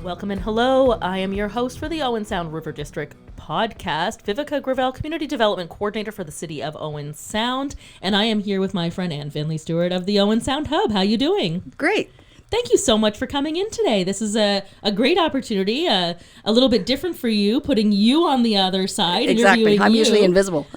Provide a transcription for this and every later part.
Welcome and hello. I am your host for the Owen Sound River District podcast, Viveca Gravel, Community Development Coordinator for the City of Owen Sound, and I am here with my friend Anne Finlay Stewart of the Owen Sound Hub. How you doing? Great. Thank you so much for coming in today. This is a great opportunity, a little bit different for you, putting you on the other side. Exactly. I'm usually invisible.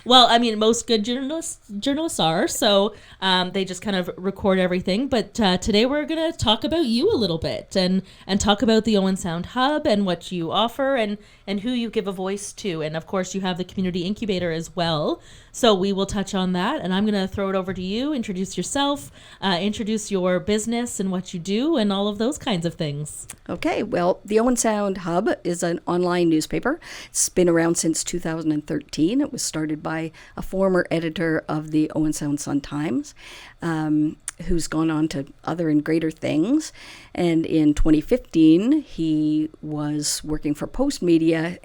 Well, I mean, most good journalists are, so they just kind of record everything. But today we're going to talk about you a little bit and talk about the Owen Sound Hub and what you offer and who you give a voice to. And, of course, you have the Community Incubator as well. So we will touch on that. And I'm going to throw it over to you, introduce yourself, introduce your business and what you do and all of those kinds of things. Okay. Well, the Owen Sound Hub is an online newspaper. It's been around since 2013. It was started by a former editor of the Owen Sound Sun-Times, who's gone on to other and greater things. And in 2015, he was working for Post Media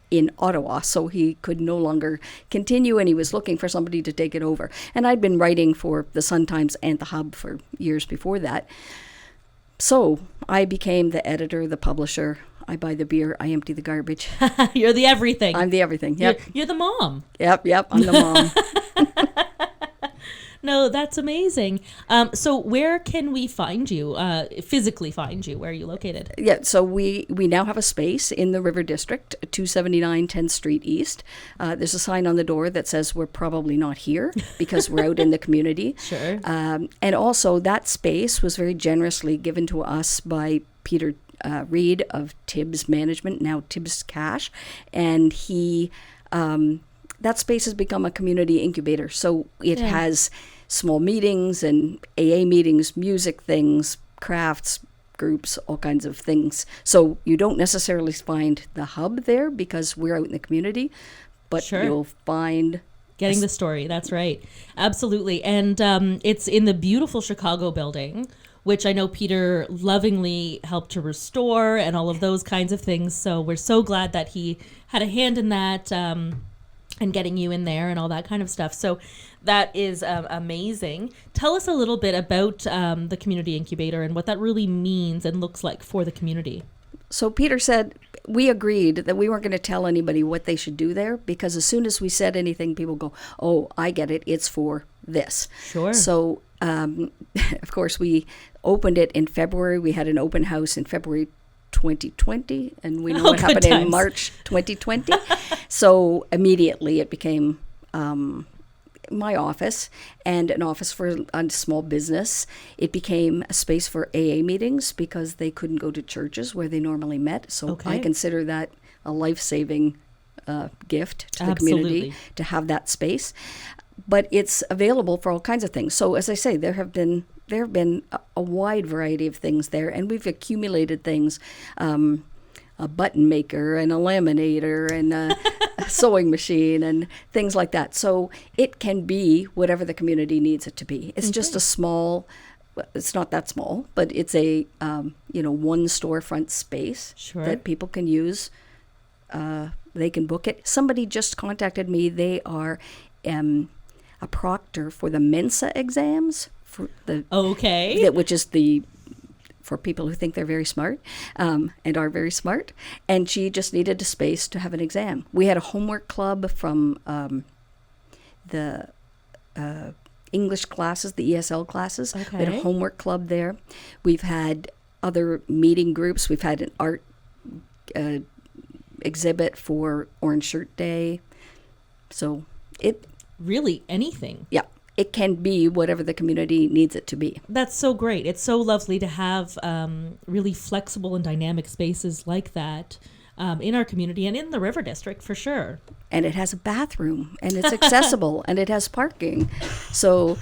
in Ottawa, so he could no longer continue, and he was looking for somebody to take it over. And I'd been writing for the Sun-Times and the Hub for years before that. So I became the editor, the publisher. I buy the beer, I empty the garbage. You're the everything. I'm the everything, yep. You're the mom. Yep, I'm the mom. No, that's amazing. So where can we find you, physically find you? Where are you located? Yeah, so we now have a space in the River District, 279 10th Street East. There's a sign on the door that says we're probably not here because we're out in the community. Sure. And also that space was very generously given to us by Peter Reed of Tibbs Management, now Tibbs Cash. And he... that space has become a community incubator. So it has small meetings and AA meetings, music things, crafts, groups, all kinds of things. So you don't necessarily find the hub there because we're out in the community, but you'll find... Getting the story, that's right. Absolutely. And it's in the beautiful Chicago building, which I know Peter lovingly helped to restore and all of those kinds of things. So we're so glad that he had a hand in that, and getting you in there and all that kind of stuff. So that is amazing. Tell us a little bit about the Community Incubator and what that really means and looks like for the community. So Peter said, we agreed that we weren't going to tell anybody what they should do there because as soon as we said anything, people go, oh, I get it. It's for this. Sure. So, of course, we opened it in February. We had an open house in February 2020, and we know what happened in March 2020. So immediately it became my office and an office for a small business. It became a space for AA meetings because they couldn't go to churches where they normally met. So I consider that a life-saving gift to the community to have that space. But it's available for all kinds of things. So as I say, there have been a wide variety of things there, and we've accumulated things, a button maker and a laminator and a sewing machine and things like that. So it can be whatever the community needs it to be. It's just a small, it's not that small, but it's a one storefront space that people can use. They can book it. Somebody just contacted me. They are a proctor for the Mensa exams. For the which is for people who think they're very smart and are very smart, and she just needed a space to have an exam. We had a homework club from the English classes, the ESL classes. We had a homework club there. We've had other meeting groups. We've had an art exhibit for Orange Shirt Day. So it really anything. Yeah. It can be whatever the community needs it to be. That's so great. It's so lovely to have really flexible and dynamic spaces like that in our community and in the River District for sure. And it has a bathroom and it's accessible and it has parking. So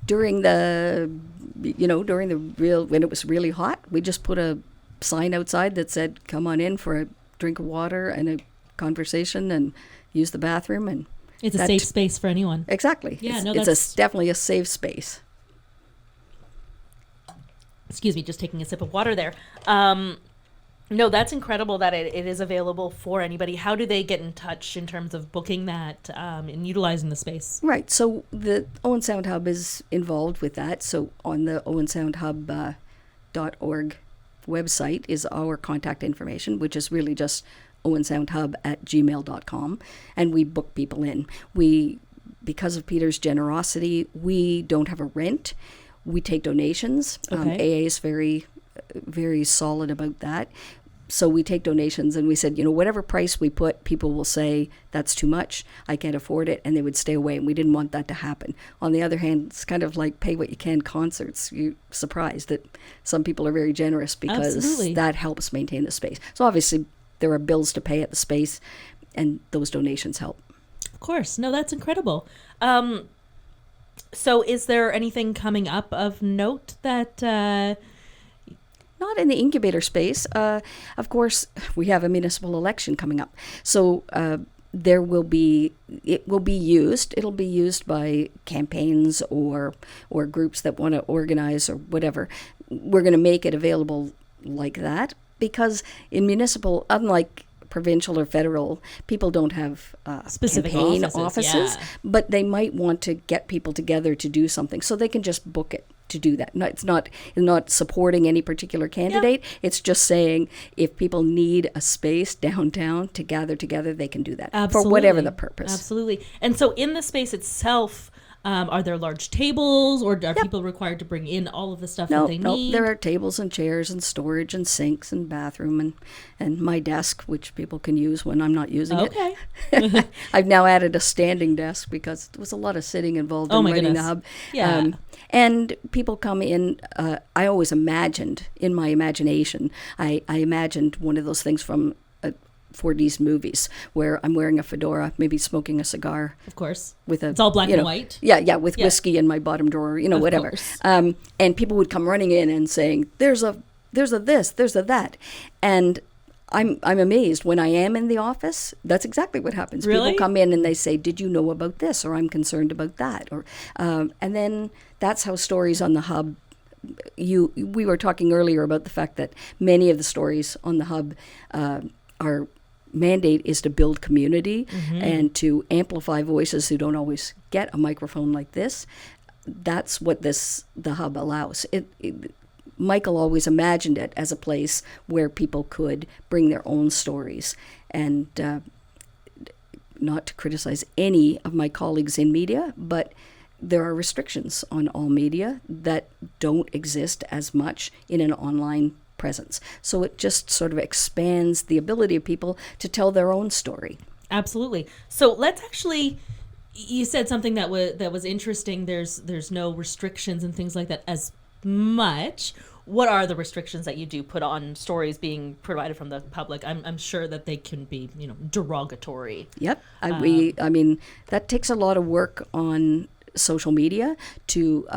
during when it was really hot, we just put a sign outside that said, come on in for a drink of water and a conversation and use the bathroom. And it's a safe space for anyone. Exactly. Yeah, it's definitely a safe space. Excuse me, just taking a sip of water there. No, that's incredible that it is available for anybody. How do they get in touch in terms of booking that and utilizing the space? Right. So the Owen Sound Hub is involved with that. So on the owensoundhub.org website is our contact information, which is really just owensoundhub@gmail.com, and we book people in. Because of Peter's generosity, we don't have a rent. We take donations. AA is very, very solid about that. So we take donations, and we said, whatever price we put, people will say, that's too much, I can't afford it, and they would stay away, and we didn't want that to happen. On the other hand, it's kind of like pay what you can concerts. You're surprised that some people are very generous because Absolutely. that helps maintain the space. So obviously there are bills to pay at the space, and those donations help. Of course. No, that's incredible. So is there anything coming up of note that... Not in the incubator space. Of course, we have a municipal election coming up. So it will be used. It'll be used by campaigns or groups that want to organize or whatever. We're going to make it available like that because in municipal, unlike provincial or federal, people don't have specific campaign offices, yeah. But they might want to get people together to do something, so they can just book it to do that. No, it's not supporting any particular candidate. Yep. It's just saying if people need a space downtown to gather together, they can do that. Absolutely. For whatever the purpose. Absolutely. And so in the space itself, are there large tables, or are people required to bring in all of the stuff that they need? There are tables and chairs and storage and sinks and bathroom and my desk, which people can use when I'm not using it. I've now added a standing desk because there was a lot of sitting involved in running the hub. Yeah. And people come in, I always imagined, in my imagination, I imagined one of those things from 4D's movies where I'm wearing a fedora, maybe smoking a cigar. Of course. It's all black and white. Yeah, with whiskey in my bottom drawer, whatever. And people would come running in and saying, there's a this, there's a that. And I'm amazed when I am in the office. That's exactly what happens. Really? People come in and they say, did you know about this? Or I'm concerned about that. Or and then that's how stories on the hub. We were talking earlier about the fact that many of the stories on the hub are mandate is to build community and to amplify voices who don't always get a microphone like this. That's what the hub allows. Michael always imagined it as a place where people could bring their own stories. And not to criticize any of my colleagues in media, but there are restrictions on all media that don't exist as much in an online presence. So it just sort of expands the ability of people to tell their own story. Absolutely. So let's actually, you said something that was interesting. There's no restrictions and things like that as much. What are the restrictions that you do put on stories being provided from the public? I'm sure that they can be, derogatory. Yep. I mean, that takes a lot of work on social media to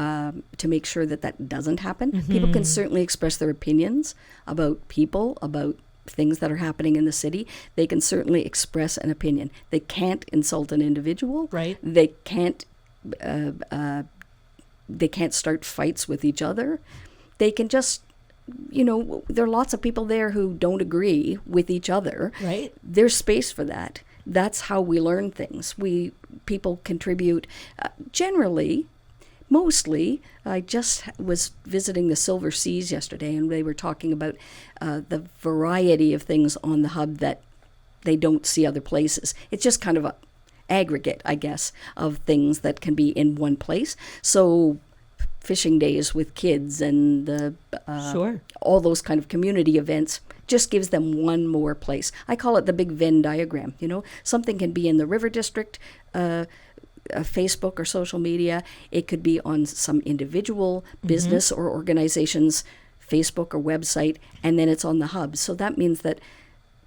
make sure that doesn't happen. People can certainly express their opinions about people, about things that are happening in the city. They can certainly express an opinion. They can't insult an individual. Right. They can't start fights with each other. They can just, there are lots of people there who don't agree with each other. Right. There's space for that. That's how we learn things. People contribute. Generally, mostly, I just was visiting the Silver Seas yesterday, and they were talking about the variety of things on the hub that they don't see other places. It's just kind of an aggregate, I guess, of things that can be in one place. So fishing days with kids and all those kind of community events just gives them one more place. I call it the big Venn diagram. Something can be in the River District, Facebook or social media. It could be on some individual business or organization's Facebook or website, and then it's on the hub. So that means that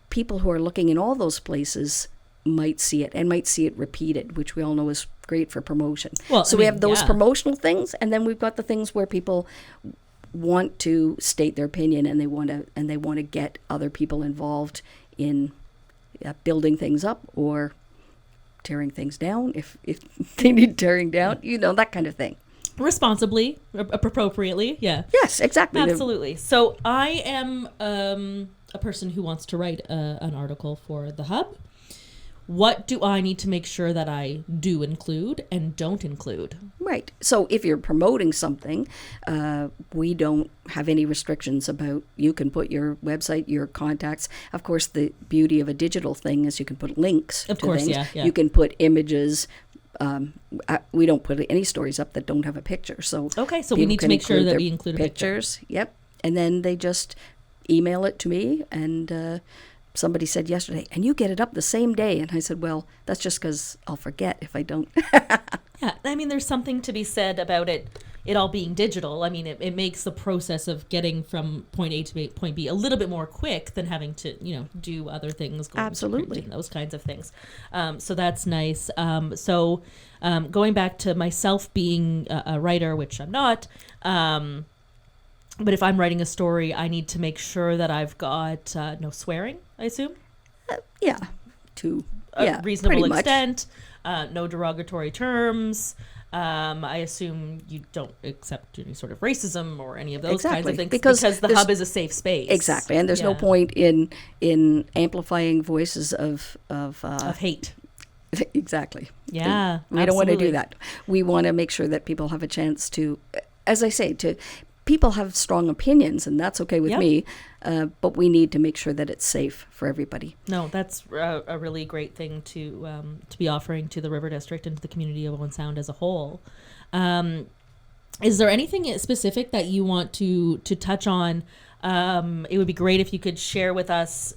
people who are looking in all those places might see it and might see it repeated, which we all know is great for promotion. We have those promotional things, and then we've got the things where people want to state their opinion and they want to get other people involved in building things up or tearing things down if they need tearing down, that kind of thing. Responsibly, appropriately, yeah. Yes, exactly. Absolutely. So I am a person who wants to write an article for the hub. what do I need to make sure that I do include and don't include? Right. So if you're promoting something, we don't have any restrictions about, you can put your website, your contacts. Of course, the beauty of a digital thing is you can put links to things. Yeah. You can put images. We don't put any stories up that don't have a picture. So we need to make sure that we include pictures. Yep. And then they just email it to me, and somebody said yesterday, and you get it up the same day. And I said, well, that's just because I'll forget if I don't. Yeah, I mean, there's something to be said about it all being digital. I mean, it makes the process of getting from point A to point B a little bit more quick than having to, do other things. Absolutely. Those kinds of things. So that's nice. Going back to myself being a writer, which I'm not, but if I'm writing a story, I need to make sure that I've got no swearing, I assume? To a reasonable extent, no derogatory terms. I assume you don't accept any sort of racism or any of those kinds of things because the hub is a safe space. Exactly, and there's no point in amplifying voices of hate. Exactly. Yeah, we don't want to do that. We want to make sure that people have a chance to, as I say, people have strong opinions, and that's okay with me, but we need to make sure that it's safe for everybody. No, that's a really great thing to be offering to the River District and to the community of Owen Sound as a whole. Is there anything specific that you want to touch on? It would be great if you could share with us,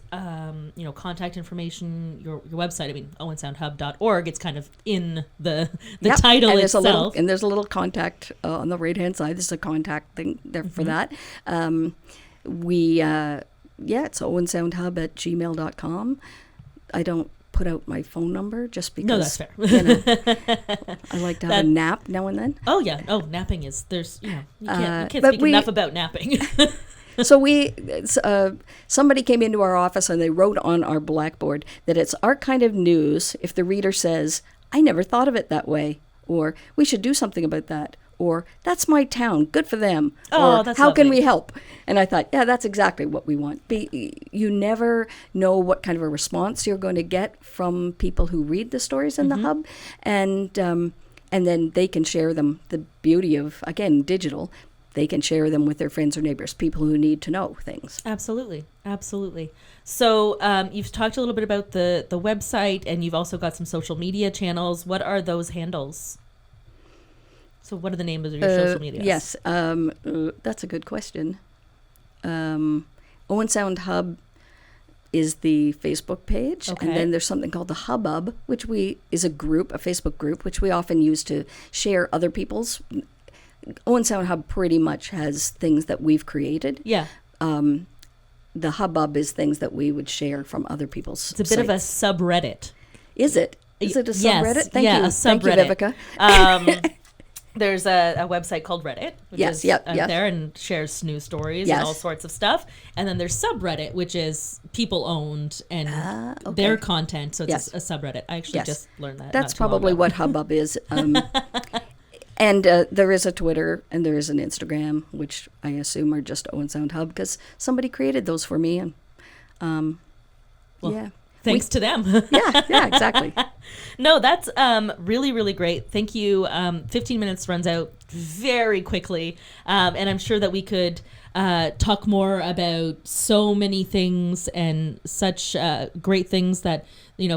contact information, your website. I mean, owensoundhub.org. It's kind of in the title and itself. There's a little contact on the right-hand side. There's a contact thing there for that. It's owensoundhub@gmail.com. I don't put out my phone number just because. No, that's fair. I like to have a nap now and then. Oh yeah. Oh, napping is you can't speak enough about napping. So somebody came into our office and they wrote on our blackboard that it's our kind of news if the reader says, I never thought of it that way, or we should do something about that, or that's my town, good for them, or that's how lovely. Can we help? And I thought, that's exactly what we want. You never know what kind of a response you're going to get from people who read the stories in the hub, and then they can share them. The beauty of, again, digital, they can share them with their friends or neighbors, people who need to know things. Absolutely. So you've talked a little bit about the website, and you've also got some social media channels. What are those handles? So what are the names of your social media? Yes, that's a good question. Owen Sound Hub is the Facebook page, and then there's something called the Hubbub, which is a Facebook group, which we often use to share other people's. Owen Sound Hub pretty much has things that we've created. Yeah. The Hubbub is things that we would share from other people's It's a bit of a subreddit. Is it? Is it a subreddit? Yes. Thank you. A subreddit. Thank you, Viveca. There's a website called Reddit, which is there and shares news stories and all sorts of stuff. And then there's subreddit, which is people-owned and their content. So it's a subreddit. I actually just learned that. That's probably what Hubbub is. And there is a Twitter and there is an Instagram, which I assume are just Owen Sound Hub because somebody created those for me. And thanks to them. yeah, exactly. No, that's really, really great. Thank you. 15 minutes runs out very quickly. And I'm sure that we could talk more about so many things and such great things that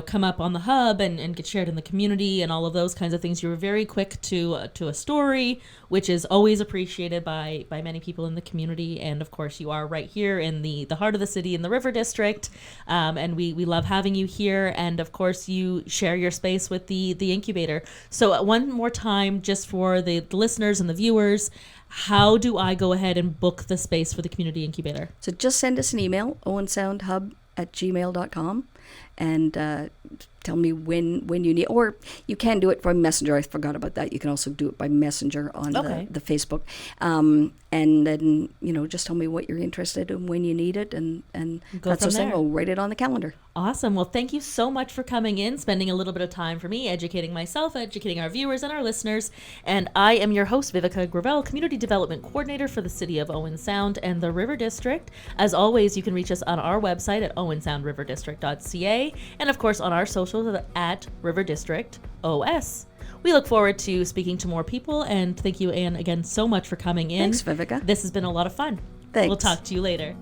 come up on the hub and get shared in the community and all of those kinds of things. You were very quick to a story, which is always appreciated by many people in the community. And of course, you are right here in the heart of the city in the River District, and we love having you here. And of course, you share your space with the incubator. So one more time, just for the listeners and the viewers, how do I go ahead and book the space for the Community Incubator? So just send us an email, owensoundhub@gmail.com, and tell me when you need, or you can do it by Messenger. I forgot about that. You can also do it by Messenger on the Facebook. And then, just tell me what you're interested in, when you need it, and that's the thing. We'll write it on the calendar. Awesome. Well, thank you so much for coming in, spending a little bit of time for me, educating myself, educating our viewers and our listeners. And I am your host, Viveca Gravel, Community Development Coordinator for the City of Owen Sound and the River District. As always, you can reach us on our website at owensoundriverdistrict.ca, and of course on our social socials at River District OS. We look forward to speaking to more people, and thank you, Anne, again so much for coming in. Thanks, Viveca. This has been a lot of fun. Thanks. We'll talk to you later.